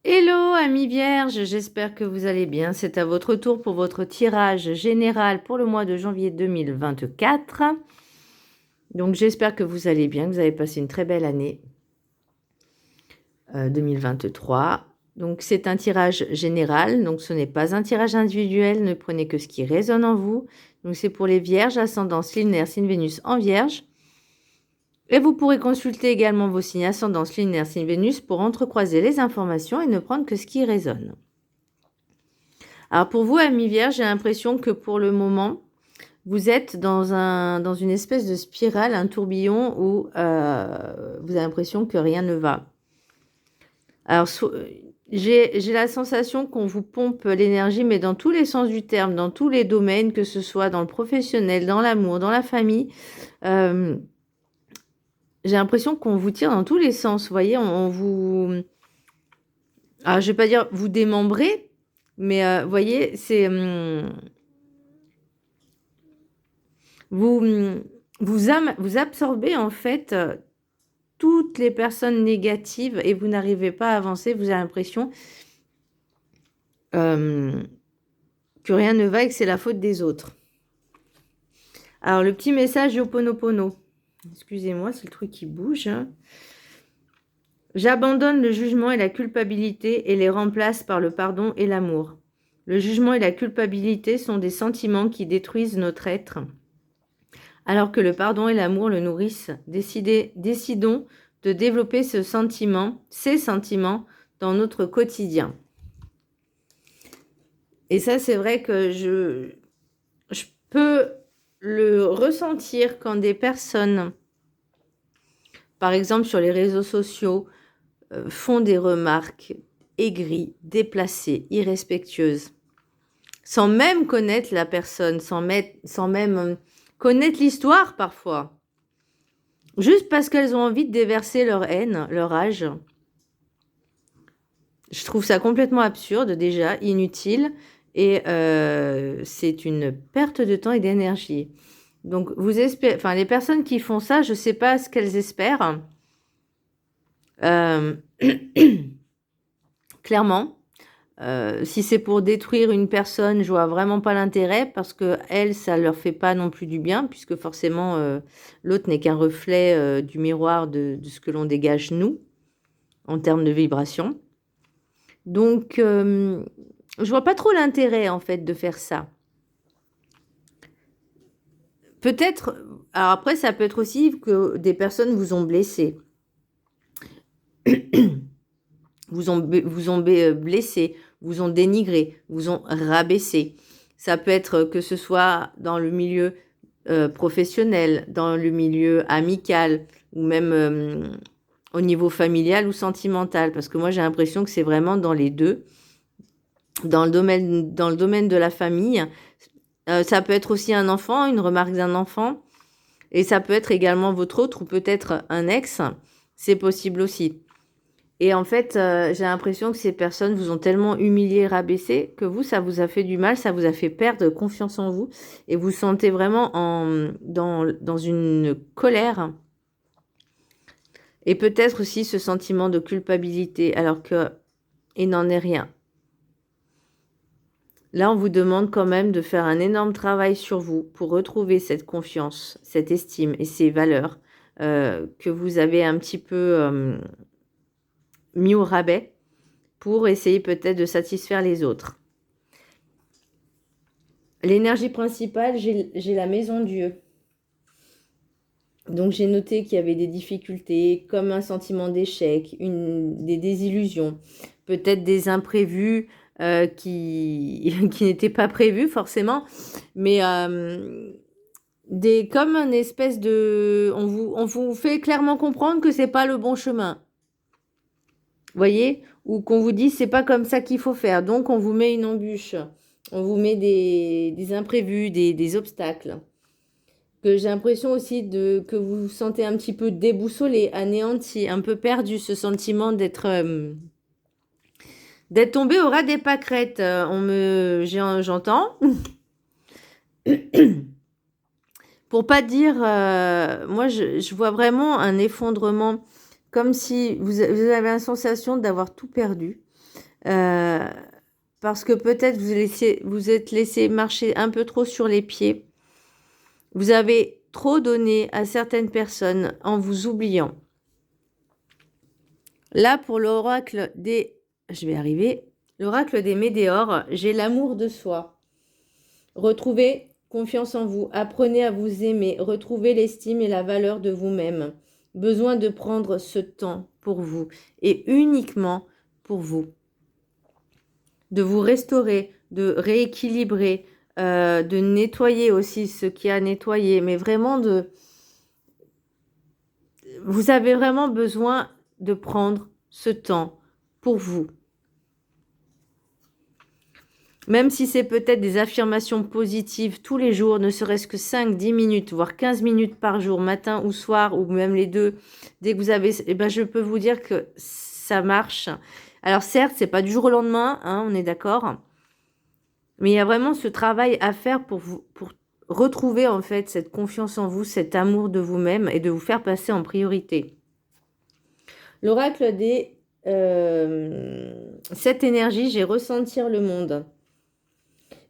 Hello amis vierges, j'espère que vous allez bien. C'est à votre tour pour votre tirage général pour le mois de janvier 2024. Donc j'espère que vous allez bien, que vous avez passé une très belle année 2023. Donc c'est un tirage général, donc ce n'est pas un tirage individuel, ne prenez que ce qui résonne en vous. Donc c'est pour les vierges, ascendant lunaire, signe Vénus en vierge. Et vous pourrez consulter également vos signes ascendance lunaire, signe Vénus pour entrecroiser les informations et ne prendre que ce qui résonne. Alors pour vous, amis vierges, j'ai l'impression que pour le moment, vous êtes dans une espèce de spirale, un tourbillon où vous avez l'impression que rien ne va. Alors j'ai la sensation qu'on vous pompe l'énergie, mais dans tous les sens du terme, dans tous les domaines, que ce soit dans le professionnel, dans l'amour, dans la famille. J'ai l'impression qu'on vous tire dans tous les sens. Vous voyez, on vous... Alors, je ne vais pas dire vous démembrer, mais vous voyez, c'est... vous absorbez en fait toutes les personnes négatives et vous n'arrivez pas à avancer. Vous avez l'impression que rien ne va et que c'est la faute des autres. Alors, le petit message Ho'oponopono. Excusez-moi, c'est le truc qui bouge. J'abandonne le jugement et la culpabilité et les remplace par le pardon et l'amour. Le jugement et la culpabilité sont des sentiments qui détruisent notre être, alors que le pardon et l'amour le nourrissent. Décidons de développer ces sentiments dans notre quotidien. Et ça, c'est vrai que je peux le ressentir quand des personnes, par exemple sur les réseaux sociaux, font des remarques aigries, déplacées, irrespectueuses, sans même connaître la personne, sans même connaître l'histoire parfois, juste parce qu'elles ont envie de déverser leur haine, leur rage. Je trouve ça complètement absurde déjà, inutile, et c'est une perte de temps et d'énergie. Donc les personnes qui font ça, je ne sais pas ce qu'elles espèrent. Clairement, si c'est pour détruire une personne, je vois vraiment pas l'intérêt parce que elles, ça leur fait pas non plus du bien puisque forcément l'autre n'est qu'un reflet du miroir de ce que l'on dégage nous en termes de vibration. Donc je vois pas trop l'intérêt en fait de faire ça. Peut-être, alors après ça peut être aussi que des personnes vous ont blessé. vous ont blessé, vous ont dénigré, vous ont rabaissé. Ça peut être que ce soit dans le milieu professionnel, dans le milieu amical, ou même au niveau familial ou sentimental. Parce que moi, j'ai l'impression que c'est vraiment dans les deux. Dans le domaine de la famille, ça peut être aussi un enfant, une remarque d'un enfant. Et ça peut être également votre autre ou peut-être un ex. C'est possible aussi. Et en fait, j'ai l'impression que ces personnes vous ont tellement humilié, rabaissé, que vous, ça vous a fait du mal, ça vous a fait perdre confiance en vous. Et vous sentez vraiment dans une colère. Et peut-être aussi ce sentiment de culpabilité, alors qu'il n'en est rien. Là, on vous demande quand même de faire un énorme travail sur vous pour retrouver cette confiance, cette estime et ces valeurs que vous avez un petit peu... mis au rabais pour essayer peut-être de satisfaire les autres. L'énergie principale, j'ai la maison Dieu. Donc j'ai noté qu'il y avait des difficultés, comme un sentiment d'échec, des désillusions, peut-être des imprévus qui n'étaient pas prévus forcément, mais comme une espèce de... On vous fait clairement comprendre que c'est pas le bon chemin. Voyez, ou qu'on vous dit c'est pas comme ça qu'il faut faire, donc on vous met une embûche, on vous met des imprévus, des obstacles. Que j'ai l'impression aussi que vous vous sentez un petit peu déboussolé, anéanti, un peu perdu, ce sentiment d'être tombé au ras des pâquerettes. J'entends. Pour pas dire, moi je vois vraiment un effondrement comme si vous avez la sensation d'avoir tout perdu. Parce que peut-être vous êtes laissé marcher un peu trop sur les pieds. Vous avez trop donné à certaines personnes en vous oubliant. Là, pour l'oracle des... Je vais arriver. L'oracle des météores, j'ai l'amour de soi. Retrouvez confiance en vous. Apprenez à vous aimer. Retrouvez l'estime et la valeur de vous-même. Besoin de prendre ce temps pour vous et uniquement pour vous. De vous restaurer, de rééquilibrer, de nettoyer aussi ce qui a nettoyé, mais vraiment vous avez vraiment besoin de prendre ce temps pour vous. Même si c'est peut-être des affirmations positives tous les jours, ne serait-ce que 5, 10 minutes, voire 15 minutes par jour, matin ou soir, ou même les deux, dès que vous avez, eh ben, je peux vous dire que ça marche. Alors certes, c'est pas du jour au lendemain, hein, on est d'accord. Mais il y a vraiment ce travail à faire pour retrouver en fait cette confiance en vous, cet amour de vous-même et de vous faire passer en priorité. L'oracle des 7 énergies, j'ai ressentir le monde.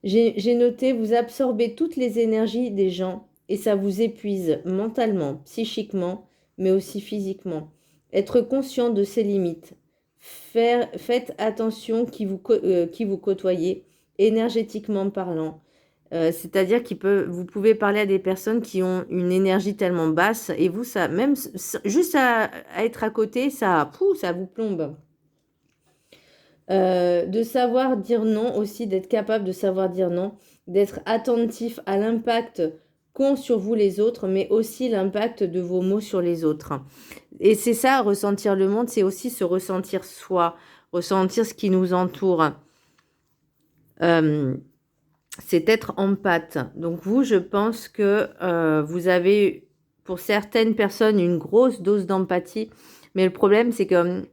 J'ai noté, vous absorbez toutes les énergies des gens et ça vous épuise mentalement, psychiquement, mais aussi physiquement. Être conscient de ses limites. Faites attention qui vous côtoyez, énergétiquement parlant. C'est-à-dire vous pouvez parler à des personnes qui ont une énergie tellement basse et vous, ça, même juste à être à côté, ça vous plombe. De savoir dire non aussi, d'être capable de savoir dire non, d'être attentif à l'impact qu'ont sur vous les autres, mais aussi l'impact de vos mots sur les autres. Et c'est ça, ressentir le monde, c'est aussi se ressentir soi, ressentir ce qui nous entoure. C'est être empathe. Donc vous, je pense que vous avez, pour certaines personnes, une grosse dose d'empathie, mais le problème, c'est que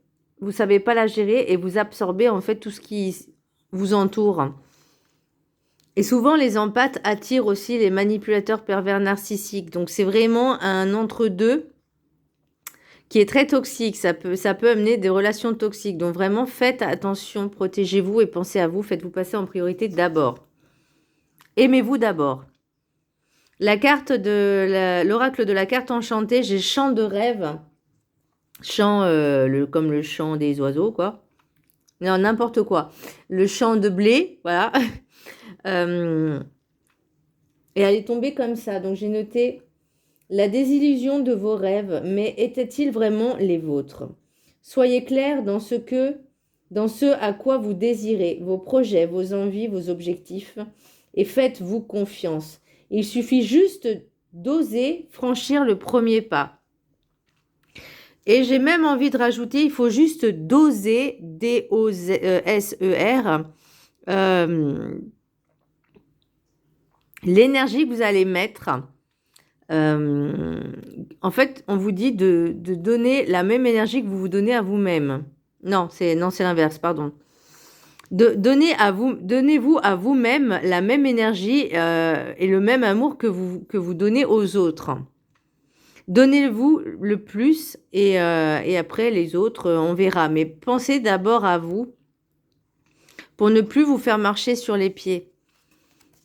vous ne savez pas la gérer et vous absorbez en fait tout ce qui vous entoure. Et souvent, les empathes attirent aussi les manipulateurs pervers narcissiques. Donc, c'est vraiment un entre-deux qui est très toxique. Ça peut amener des relations toxiques. Donc, vraiment, faites attention, protégez-vous et pensez à vous. Faites-vous passer en priorité d'abord. Aimez-vous d'abord. La carte de l'oracle de la carte enchantée, j'ai chant de rêve. Chant, comme le chant des oiseaux, quoi. Non, n'importe quoi. Le champ de blé, voilà. Et elle est tombée comme ça. Donc, j'ai noté la désillusion de vos rêves, mais étaient-ils vraiment les vôtres? Soyez clair dans ce à quoi vous désirez, vos projets, vos envies, vos objectifs, et faites-vous confiance. Il suffit juste d'oser franchir le premier pas. Et j'ai même envie de rajouter, il faut juste doser, D-O-S-E-R, l'énergie que vous allez mettre. En fait, on vous dit de donner la même énergie que vous vous donnez à vous-même. Non, c'est l'inverse, pardon. Donnez-vous à vous-même la même énergie et le même amour que vous donnez aux autres. Donnez-vous le plus et après les autres, on verra. Mais pensez d'abord à vous pour ne plus vous faire marcher sur les pieds.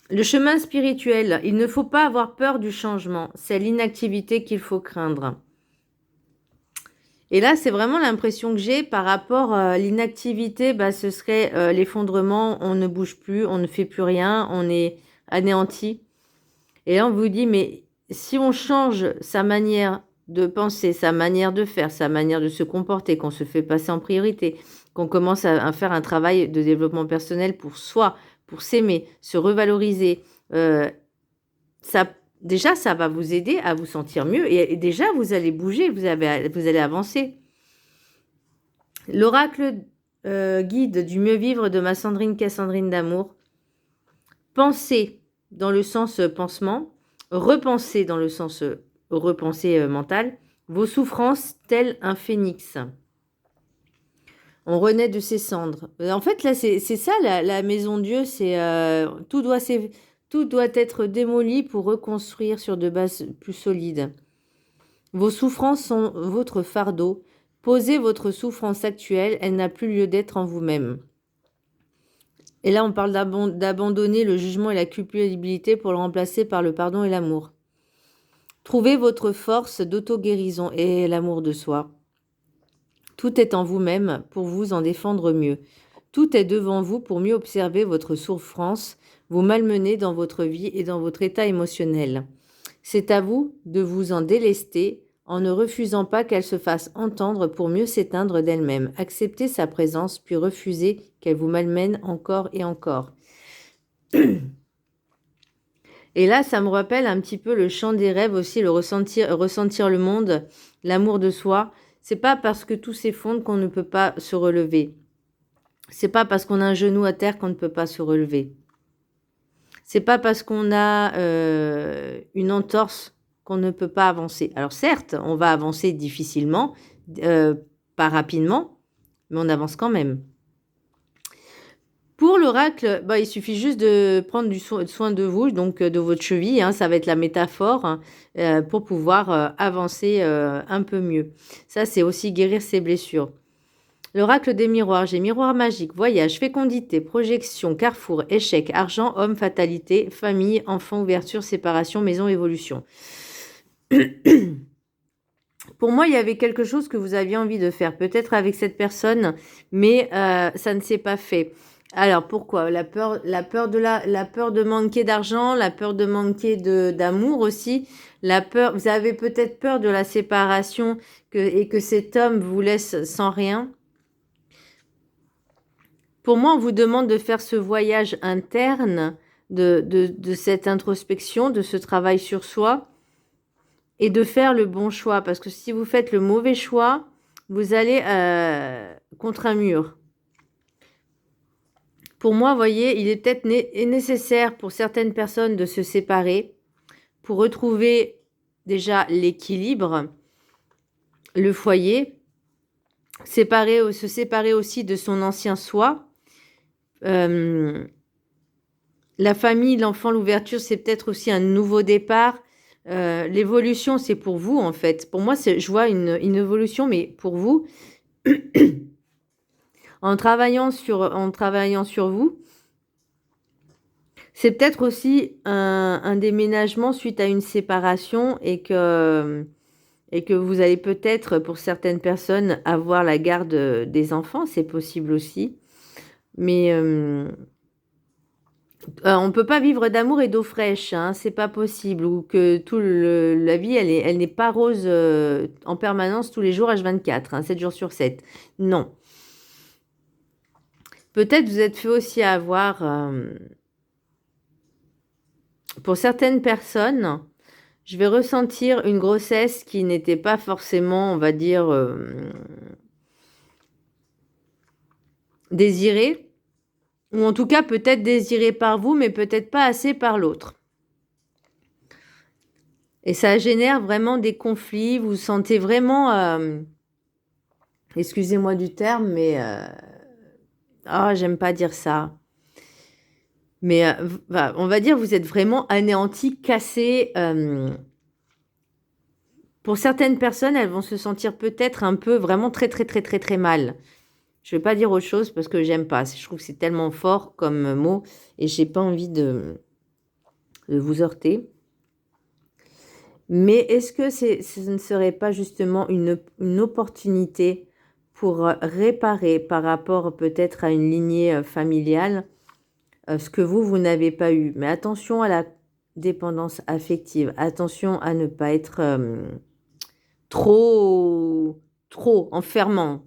Le chemin spirituel, il ne faut pas avoir peur du changement. C'est l'inactivité qu'il faut craindre. Et là, c'est vraiment l'impression que j'ai par rapport à l'inactivité, ce serait l'effondrement, on ne bouge plus, on ne fait plus rien, on est anéanti. Et là, on vous dit, mais si on change sa manière de penser, sa manière de faire, sa manière de se comporter, qu'on se fait passer en priorité, qu'on commence à faire un travail de développement personnel pour soi, pour s'aimer, se revaloriser, déjà, ça va vous aider à vous sentir mieux et déjà, vous allez bouger, vous allez avancer. L'oracle guide du mieux vivre de ma Sandrine Cassandrine d'amour. Pensez dans le sens pansement, repensez dans le sens repenser mental, vos souffrances telles un phénix. On renaît de ses cendres. En fait, là, c'est ça, la maison Dieu, c'est tout doit être démoli pour reconstruire sur de bases plus solides. Vos souffrances sont votre fardeau. Posez votre souffrance actuelle, elle n'a plus lieu d'être en vous-même. Et là, on parle d'abandonner le jugement et la culpabilité pour le remplacer par le pardon et l'amour. Trouvez votre force d'auto-guérison et l'amour de soi. Tout est en vous-même pour vous en défendre mieux. Tout est devant vous pour mieux observer votre souffrance, vous malmener dans votre vie et dans votre état émotionnel. C'est à vous de vous en délester en ne refusant pas qu'elle se fasse entendre pour mieux s'éteindre d'elle-même. Acceptez sa présence, puis refusez qu'elle vous malmène encore et encore. Et là, ça me rappelle un petit peu le chant des rêves aussi, le ressentir le monde, l'amour de soi. C'est pas parce que tout s'effondre qu'on ne peut pas se relever. C'est pas parce qu'on a un genou à terre qu'on ne peut pas se relever. C'est pas parce qu'on a une entorse qu'on ne peut pas avancer. Alors certes, on va avancer difficilement, pas rapidement, mais on avance quand même. Pour l'oracle, il suffit juste de prendre du soin de vous, donc de votre cheville, hein, ça va être la métaphore, hein, pour pouvoir avancer un peu mieux. Ça, c'est aussi guérir ses blessures. L'oracle des miroirs, j'ai miroir magique, voyage, fécondité, projection, carrefour, échec, argent, homme, fatalité, famille, enfant, ouverture, séparation, maison, évolution. Pour moi, il y avait quelque chose que vous aviez envie de faire, peut-être avec cette personne, mais ça ne s'est pas fait. Alors pourquoi? La peur de manquer d'argent, la peur de manquer d'amour aussi, la peur. Vous avez peut-être peur de la séparation et que cet homme vous laisse sans rien. Pour moi, on vous demande de faire ce voyage interne, de cette introspection, de ce travail sur soi et de faire le bon choix. Parce que si vous faites le mauvais choix, vous allez contre un mur. Pour moi, vous voyez, il est peut-être nécessaire pour certaines personnes de se séparer pour retrouver déjà l'équilibre, le foyer, se séparer aussi de son ancien soi. La famille, l'enfant, l'ouverture, c'est peut-être aussi un nouveau départ. L'évolution, c'est pour vous, en fait. Pour moi, je vois une évolution, mais pour vous, en travaillant sur vous, c'est peut-être aussi un déménagement suite à une séparation et que vous allez peut-être, pour certaines personnes, avoir la garde des enfants. C'est possible aussi. Mais on ne peut pas vivre d'amour et d'eau fraîche, hein, c'est pas possible. Ou que la vie, elle n'est pas rose en permanence tous les jours H24, hein, 7 jours sur 7. Non. Peut-être vous êtes fait aussi avoir, pour certaines personnes, je vais ressentir une grossesse qui n'était pas forcément, on va dire, désirée. Ou en tout cas, peut-être désirée par vous, mais peut-être pas assez par l'autre. Et ça génère vraiment des conflits. Vous sentez vraiment, excusez-moi du terme, mais j'aime pas dire ça. Mais on va dire vous êtes vraiment anéanti, cassé. Pour certaines personnes, elles vont se sentir peut-être un peu vraiment très très très très très mal. Je vais pas dire autre chose parce que j'aime pas. Je trouve que c'est tellement fort comme mot et j'ai pas envie de vous heurter. Mais est-ce que ce ne serait pas justement une opportunité pour réparer par rapport peut-être à une lignée familiale ce que vous n'avez pas eu? Mais attention à la dépendance affective. Attention à ne pas être trop enfermant.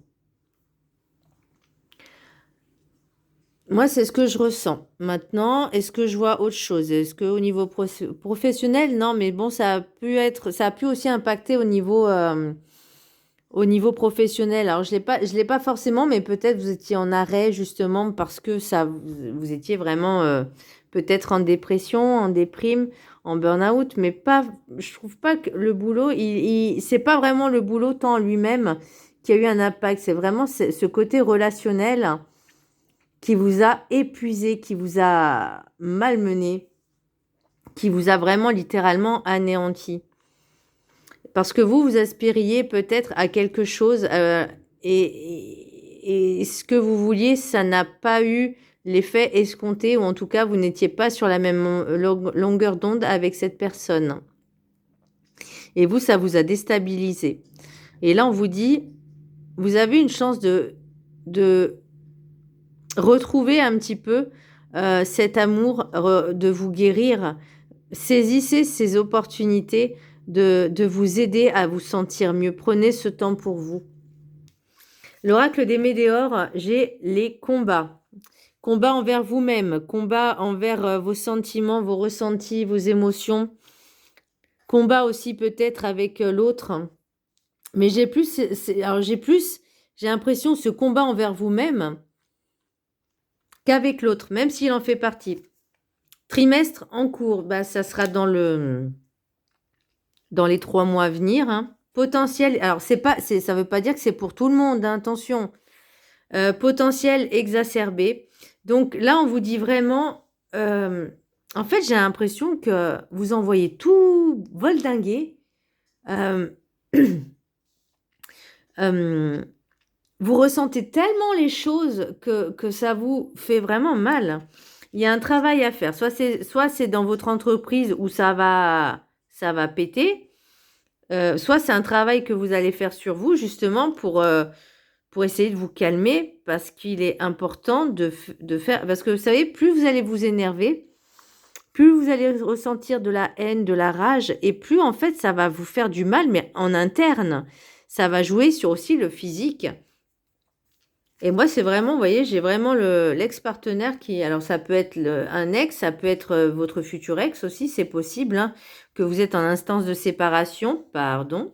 Moi, c'est ce que je ressens. Maintenant, est-ce que je vois autre chose? Est-ce qu'au niveau professionnel, non, mais bon, ça a pu aussi impacter au niveau professionnel. Alors, je l'ai pas forcément, mais peut-être vous étiez en arrêt justement parce que vous étiez vraiment peut-être en dépression, en déprime, en burn-out, mais pas, je trouve pas que le boulot, c'est pas vraiment le boulot tant en lui-même qui a eu un impact. C'est vraiment ce côté relationnel qui vous a épuisé, qui vous a malmené, qui vous a vraiment littéralement anéanti. parce que vous aspiriez peut-être à quelque chose et ce que vous vouliez, ça n'a pas eu l'effet escompté, ou en tout cas, vous n'étiez pas sur la même longueur d'onde avec cette personne. Et vous, ça vous a déstabilisé. Et là, on vous dit, vous avez une chance de retrouver un petit peu cet amour, de vous guérir. Saisissez ces opportunités de vous aider à vous sentir mieux. Prenez ce temps pour vous. L'oracle des météores, j'ai les combats. Combat envers vous-même, combat envers vos sentiments, vos ressentis, vos émotions. Combat aussi peut-être avec l'autre. Mais j'ai l'impression ce combat envers vous-même qu'avec l'autre, même s'il en fait partie. Trimestre en cours, bah, ça sera dans les 3 mois à venir. Hein. Potentiel, alors ça ne veut pas dire que c'est pour tout le monde, hein, attention. Potentiel exacerbé. Donc là, on vous dit vraiment, en fait, j'ai l'impression que vous envoyez tout voldinguer. Vous ressentez tellement les choses que ça vous fait vraiment mal. Il y a un travail à faire. Soit c'est dans votre entreprise où ça va péter, soit c'est un travail que vous allez faire sur vous justement pour essayer de vous calmer, parce qu'il est important de faire... Parce que vous savez, plus vous allez vous énerver, plus vous allez ressentir de la haine, de la rage, et plus en fait ça va vous faire du mal, mais en interne. Ça va jouer sur aussi le physique. Et moi, c'est vraiment, vous voyez, j'ai vraiment l'ex-partenaire qui... Alors, ça peut être un ex, ça peut être votre futur ex aussi, c'est possible, hein, que vous êtes en instance de séparation, pardon,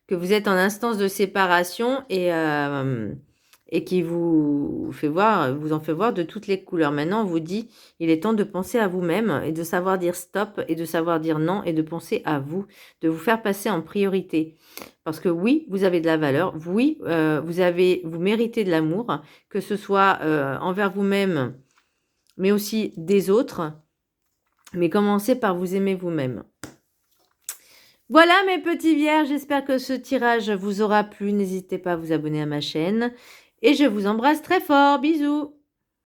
que vous êtes en instance de séparation et qui vous en fait voir de toutes les couleurs. Maintenant, on vous dit, il est temps de penser à vous-même et de savoir dire stop et de savoir dire non et de penser à vous, de vous faire passer en priorité. Parce que oui, vous avez de la valeur, oui, vous méritez de l'amour, que ce soit envers vous-même, mais aussi des autres. Mais commencez par vous aimer vous-même. Voilà mes petits vierges, j'espère que ce tirage vous aura plu. N'hésitez pas à vous abonner à ma chaîne. Et je vous embrasse très fort. Bisous.